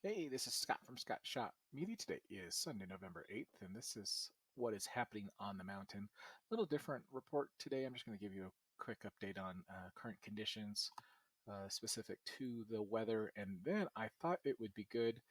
Hey, this is Scott from Scott Shot Media. Today is Sunday, November 8th, and this is what is happening on the mountain. A little different report today. I'm just going to give you a quick update on current conditions specific to the weather, and then I thought it would be good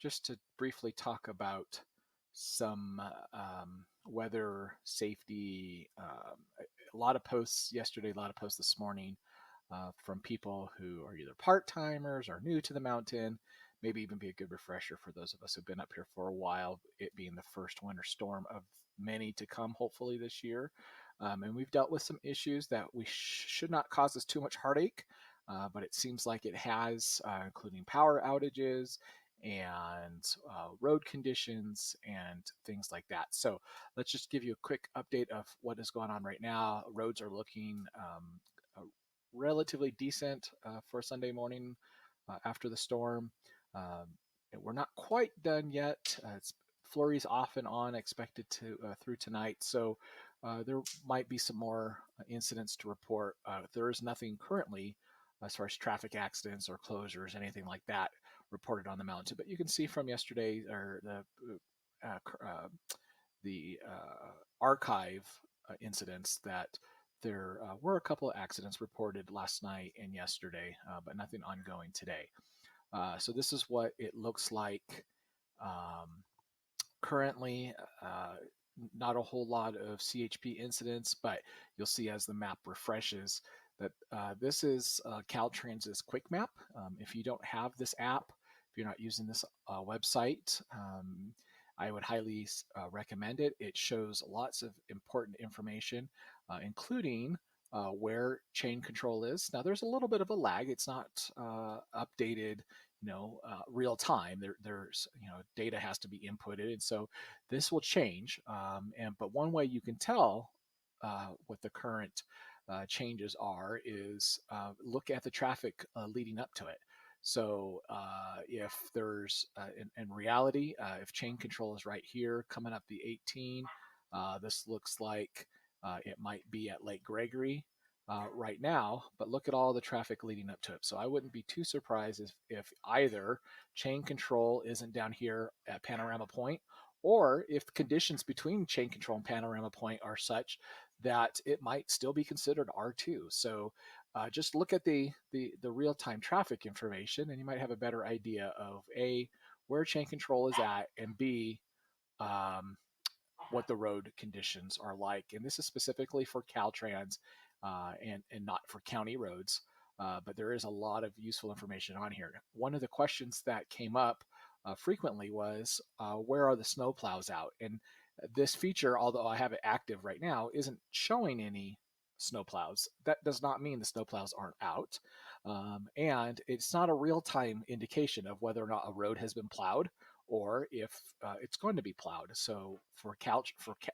just to briefly talk about some weather safety. A lot of posts yesterday, a lot of posts this morning from people who are either part timers or new to the mountain. Maybe even be a good refresher for those of us who've been up here for a while, it being the first winter storm of many to come, hopefully, this year. And we've dealt with some issues that we should not cause us too much heartache, but it seems like it has, including power outages and road conditions and things like that. So let's just give you a quick update of what is going on right now. Roads are looking relatively decent for Sunday morning after the storm. Um, we're not quite done yet. It's flurries off and on expected to through tonight, so there might be some more incidents to report. There is nothing currently as far as traffic accidents or closures, anything like that, reported on the mountain. But you can see from yesterday or uh, the archive incidents that there were a couple of accidents reported last night and yesterday, but nothing ongoing today. So this is what it looks like um, currently. Not a whole lot of CHP incidents, but you'll see as the map refreshes that this is Caltrans's quick map. If you don't have this app, if you're not using this website, I would highly recommend it. It shows lots of important information, including where chain control is. Now, there's a little bit of a lag. It's not updated, real time. There's data has to be inputted, and so this will change. But one way you can tell what the current changes are is look at the traffic leading up to it. So if there's, in reality, if chain control is right here coming up the 18, this looks like it might be at Lake Gregory right now, but look at all the traffic leading up to it. So I wouldn't be too surprised if either chain control isn't down here at Panorama Point, or if the conditions between chain control and Panorama Point are such that it might still be considered R2. So just look at the real time traffic information, and you might have a better idea of A, where chain control is at, and B, um, what the road conditions are like. And this is specifically for Caltrans and not for county roads. But there is a lot of useful information on here. One of the questions that came up frequently was, where are the snow plows out? And this feature, although I have it active right now, isn't showing any snow plows. That does not mean the snow plows aren't out. And it's not a real time indication of whether or not a road has been plowed or if it's going to be plowed. So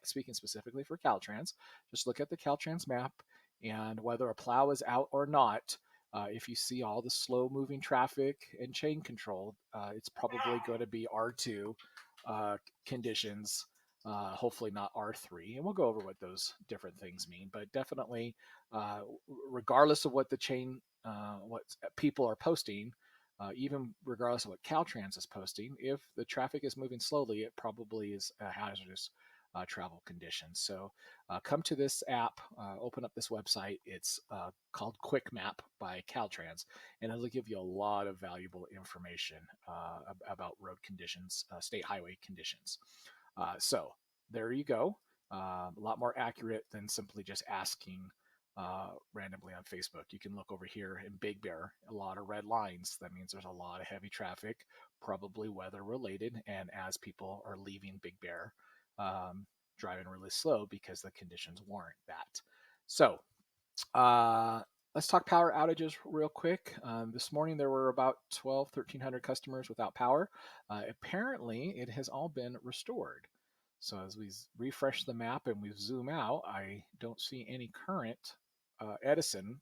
speaking specifically for Caltrans, just look at the Caltrans map, and whether a plow is out or not, if you see all the slow moving traffic and chain control, it's probably going to be R2 uh, conditions, hopefully not R3. And we'll go over what those different things mean. But definitely, uh, regardless of what what people are posting, even regardless of what Caltrans is posting, if the traffic is moving slowly, it probably is a hazardous travel condition. So come to this app, open up this website. It's called Quick Map by Caltrans, and it'll give you a lot of valuable information about road conditions, state highway conditions. So there you go. A lot more accurate than simply just asking randomly on Facebook. You can look over here in Big Bear, a lot of red lines. That means there's a lot of heavy traffic, probably weather related. And as people are leaving Big Bear, um, driving really slow because the conditions warrant that. So uh, let's talk power outages real quick. This morning there were about 1,300 customers without power. Apparently, it has all been restored. So as we refresh the map and we zoom out, I don't see any current Edison,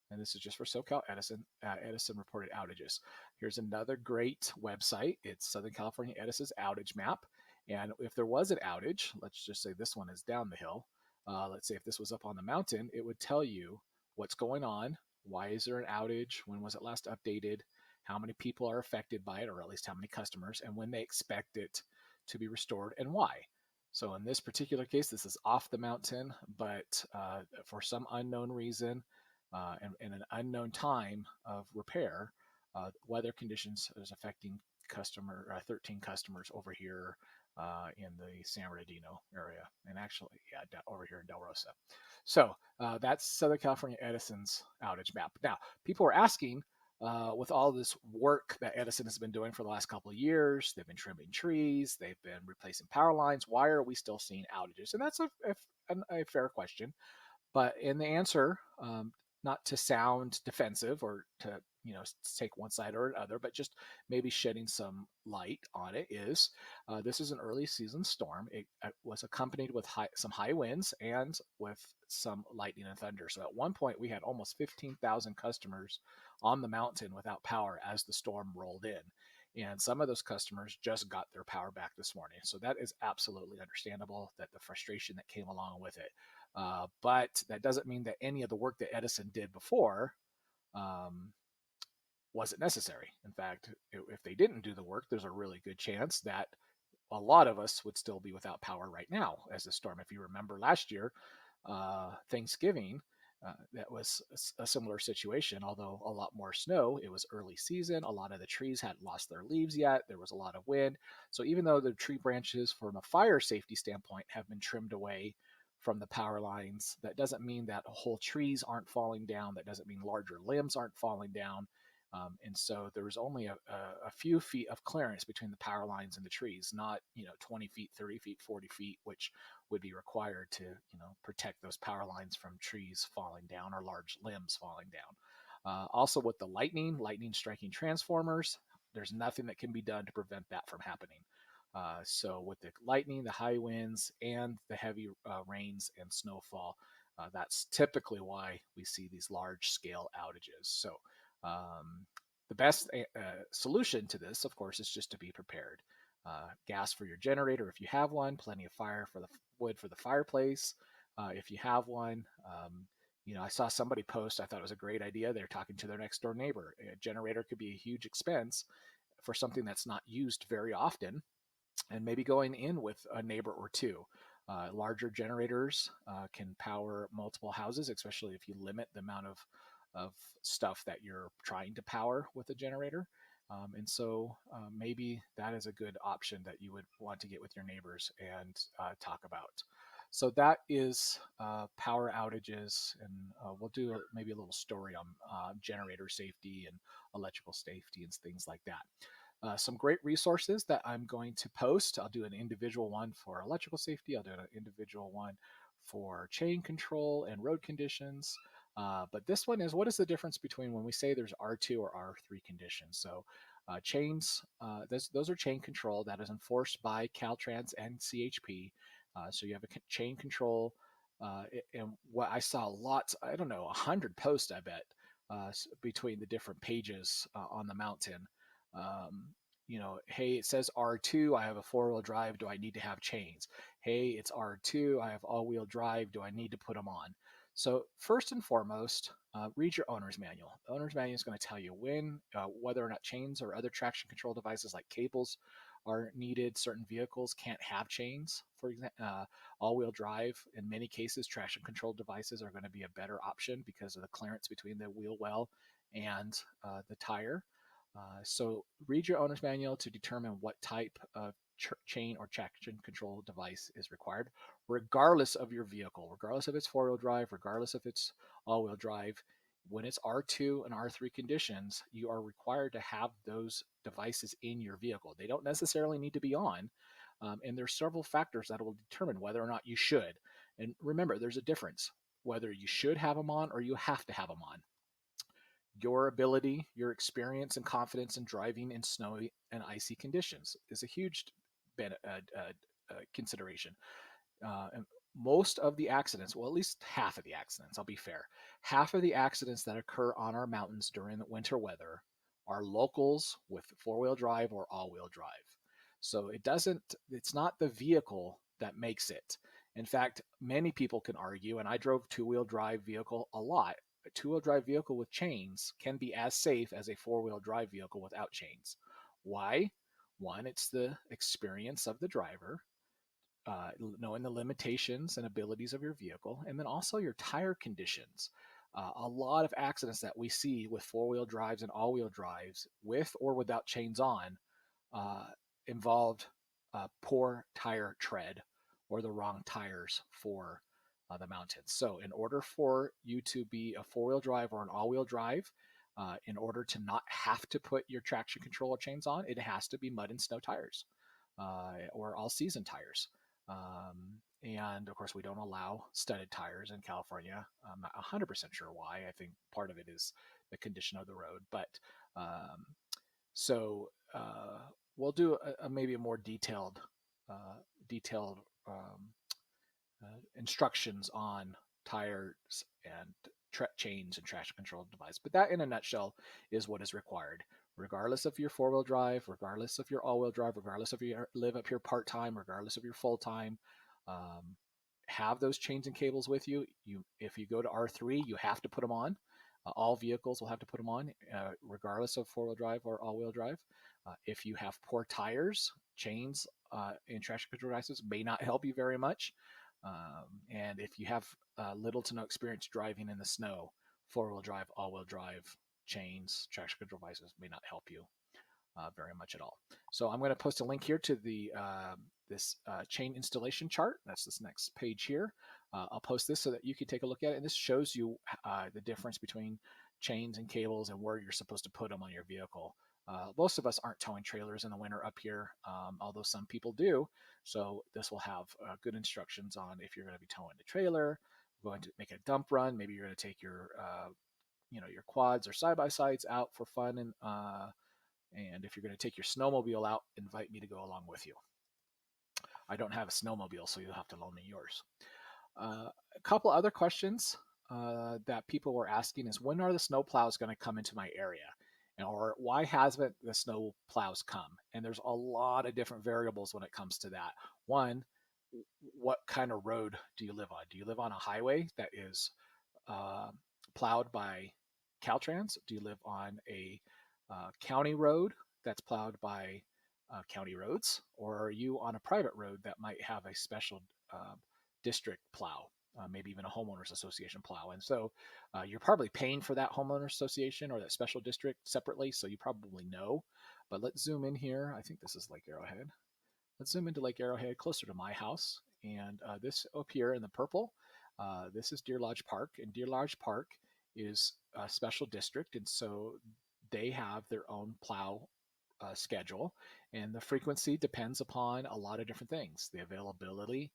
and this is just for SoCal Edison. Edison reported outages. Here's another great website. It's Southern California Edison's outage map. And if there was an outage, let's just say this one is down the hill. Let's say if this was up on the mountain, it would tell you what's going on. Why is there an outage? When was it last updated? how many people are affected by it, or at least how many customers, and when they expect it to be restored and why. So in this particular case, this is off the mountain, but for some unknown reason and an unknown time of repair, weather conditions is affecting 13 customers over here in the San Bernardino area, and actually, yeah, over here in Del Rosa. So that's Southern California Edison's outage map. Now, people are asking, with all this work that Edison has been doing for the last couple of years, they've been trimming trees, they've been replacing power lines. Why are we still seeing outages? And that's a fair question. But in the answer, not to sound defensive or to take one side or another, but just maybe shedding some light on it is this is an early season storm. It was accompanied with some high winds and with some lightning and thunder. So at one point we had almost 15,000 customers on the mountain without power as the storm rolled in. And some of those customers just got their power back this morning. So that is absolutely understandable, that the frustration that came along with it. But that doesn't mean that any of the work that Edison did before um, wasn't necessary. In fact, if they didn't do the work, there's a really good chance that a lot of us would still be without power right now as a storm. If you remember last year, Thanksgiving, that was a similar situation, although a lot more snow. It was early season. A lot of the trees hadn't lost their leaves yet. There was a lot of wind. So even though the tree branches, from a fire safety standpoint, have been trimmed away from the power lines, that doesn't mean that whole trees aren't falling down. That doesn't mean larger limbs aren't falling down. And so there was only a few feet of clearance between the power lines and the trees, not 20 feet, 30 feet, 40 feet, which would be required to protect those power lines from trees falling down or large limbs falling down. Also, with the lightning striking transformers, there's nothing that can be done to prevent that from happening. So with the lightning, the high winds, and the heavy rains and snowfall, that's typically why we see these large scale outages. So the best solution to this, of course, is just to be prepared. Gas for your generator if you have one, plenty of fire for the wood for the fireplace if you have one. I saw somebody post, I thought it was a great idea. They're talking to their next door neighbor. A generator could be a huge expense for something that's not used very often, and maybe going in with a neighbor or two. Larger generators can power multiple houses, especially if you limit the amount of stuff that you're trying to power with a generator. And so maybe that is a good option that you would want to get with your neighbors and talk about. So that is power outages, and we'll do maybe a little story on generator safety and electrical safety and things like that. Some great resources that I'm going to post. I'll do an individual one for electrical safety. I'll do an individual one for chain control and road conditions. But this one is, what is the difference between when we say there's R2 or R3 conditions? So chains, those are chain control that is enforced by Caltrans and CHP. So you have a chain control. And what I saw lots, I don't know, 100 posts, I bet, between the different pages on the mountain. Hey, it says R2, I have a four-wheel drive, do I need to have chains? Hey, it's R2, I have all-wheel drive, do I need to put them on? So first and foremost, read your owner's manual. The owner's manual is going to tell you whether or not chains or other traction control devices like cables are needed. Certain vehicles can't have chains. For example, all-wheel drive, in many cases, traction control devices are going to be a better option because of the clearance between the wheel well and the tire. So read your owner's manual to determine what type of chain or traction control device is required, regardless of your vehicle, regardless if it's four-wheel drive, regardless if it's all-wheel drive. When it's R2 and R3 conditions, you are required to have those devices in your vehicle. They don't necessarily need to be on, and there's several factors that will determine whether or not you should. And remember, there's a difference whether you should have them on or you have to have them on. Your ability, your experience and confidence in driving in snowy and icy conditions is a huge consideration. And most of the accidents, well, at least half of the accidents, I'll be fair, half of the accidents that occur on our mountains during the winter weather are locals with four-wheel drive or all-wheel drive. So it's not the vehicle that makes it. In fact, many people can argue, and I drove two-wheel drive vehicle a lot a two-wheel drive vehicle with chains can be as safe as a four-wheel drive vehicle without chains. Why? One, it's the experience of the driver, knowing the limitations and abilities of your vehicle, and then also your tire conditions. A lot of accidents that we see with four-wheel drives and all-wheel drives, with or without chains on, uh, involved poor tire tread or the wrong tires for the mountains. So, in order for you to be a four-wheel drive or an all-wheel drive, in order to not have to put your traction control chains on, it has to be mud and snow tires or all-season tires. And of course, we don't allow studded tires in California. I'm not 100% sure why. I think part of it is the condition of the road. But um, so we'll do maybe a more detailed instructions on tires and chains and traction control device. But that, in a nutshell, is what is required. Regardless of your four-wheel drive, regardless of your all-wheel drive, regardless if you live up here part-time, regardless of your full-time, um, have those chains and cables with you. If you go to R3, you have to put them on. All vehicles will have to put them on, regardless of four-wheel drive or all-wheel drive. If you have poor tires, chains and traction control devices may not help you very much. And if you have little to no experience driving in the snow, four-wheel drive, all-wheel drive, chains, traction control devices may not help you very much at all. So I'm going to post a link here to the this chain installation chart. That's this next page here. I'll post this so that you can take a look at it. And this shows you the difference between chains and cables and where you're supposed to put them on your vehicle. Most of us aren't towing trailers in the winter up here, although some people do. So this will have good instructions on if you're going to be towing the trailer, going to make a dump run. Maybe you're going to take your your quads or side by sides out for fun, and if you're going to take your snowmobile out, invite me to go along with you. I don't have a snowmobile, so you'll have to loan me yours. A couple other questions that people were asking is, when are the snow plows going to come into my area? Or why hasn't the snow plows come? And there's a lot of different variables when it comes to that. One, what kind of road do you live on? Do you live on a highway that is uh, plowed by Caltrans? Do you live on a county road that's plowed by county roads? Or are you on a private road that might have a special district plow? Maybe even a homeowners association plow. And so you're probably paying for that homeowners association or that special district separately, so you probably know. But let's zoom in here. I think this is Lake Arrowhead. Let's zoom into Lake Arrowhead, closer to my house. And this up here in the purple, this is Deer Lodge Park. And Deer Lodge Park is a special district, and so they have their own plow schedule. And the frequency depends upon a lot of different things: the availability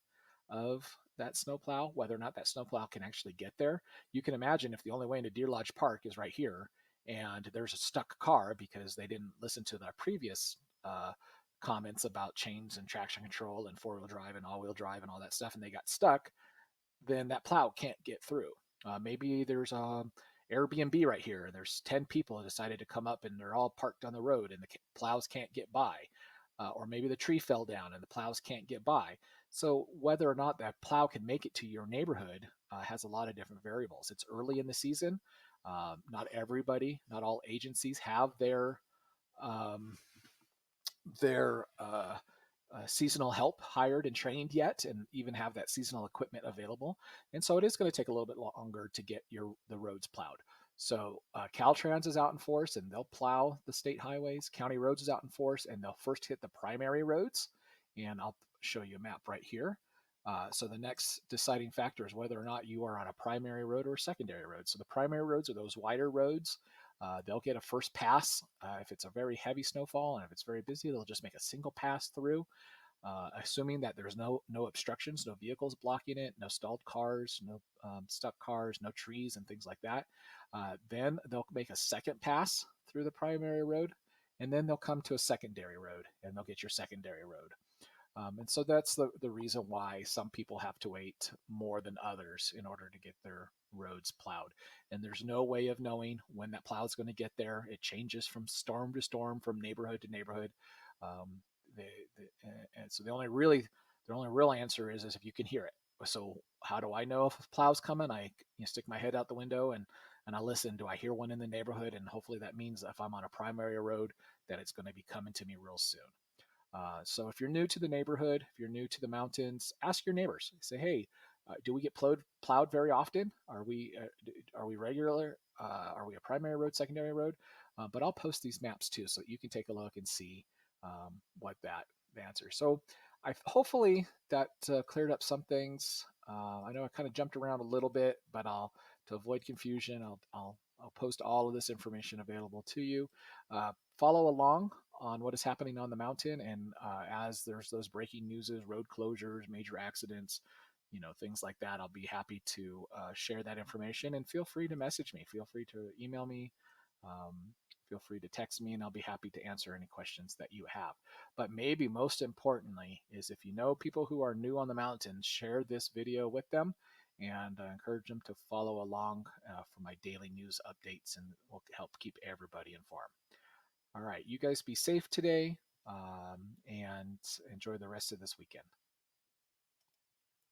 of that snowplow, whether or not that snowplow can actually get there. You can imagine if the only way into Deer Lodge Park is right here, and there's a stuck car because they didn't listen to the previous comments about chains and traction control and four-wheel drive and all-wheel drive and all that stuff, and they got stuck, then that plow can't get through. Maybe there's Airbnb right here, and there's 10 people who decided to come up, and they're all parked on the road, and the plows can't get by. Or maybe the tree fell down and the plows can't get by. So whether or not that plow can make it to your neighborhood has a lot of different variables. It's early in the season. Not everybody, not all agencies have um, their seasonal help hired and trained yet, and even have that seasonal equipment available. And so it is going to take a little bit longer to get the roads plowed. So Caltrans is out in force, and they'll plow the state highways. County roads is out in force, and they'll first hit the primary roads. And I'll show you a map right here. So the next deciding factor is whether or not you are on a primary road or a secondary road. So the primary roads are those wider roads. They'll get a first pass if it's a very heavy snowfall, and if it's very busy, they'll just make a single pass through, assuming that there's no obstructions, no vehicles blocking it, no stalled cars, no stuck cars, no trees and things like that. Then they'll make a second pass through the primary road, and then they'll come to a secondary road, and they'll get your secondary road. And so that's the reason why some people have to wait more than others in order to get their roads plowed. And there's no way of knowing when that plow is going to get there. It changes from storm to storm, from neighborhood to neighborhood. Um, and so the only real answer is if you can hear it. So how do I know if a plow's coming? I stick my head out the window and and I listen. Do I hear one in the neighborhood? And hopefully that means if I'm on a primary road, that it's going to be coming to me real soon. So if you're new to the neighborhood, if you're new to the mountains, ask your neighbors. Say, hey, do we get plowed very often? Are we regular? Are we a primary road, secondary road? But I'll post these maps too, so you can take a look and see what that the answer. So I hopefully that cleared up some things. I know I kind of jumped around a little bit, but I'll to avoid confusion, I'll post all of this information available to you. Follow along on what is happening on the mountain, and as there's those breaking newses, road closures, major accidents, things like that, I'll be happy to share that information. And feel free to message me. Feel free to email me. Um, feel free to text me, and I'll be happy to answer any questions that you have. But maybe most importantly is if you know people who are new on the mountain, share this video with them and encourage them to follow along for my daily news updates, and will help keep everybody informed. All right, you guys be safe today and enjoy the rest of this weekend.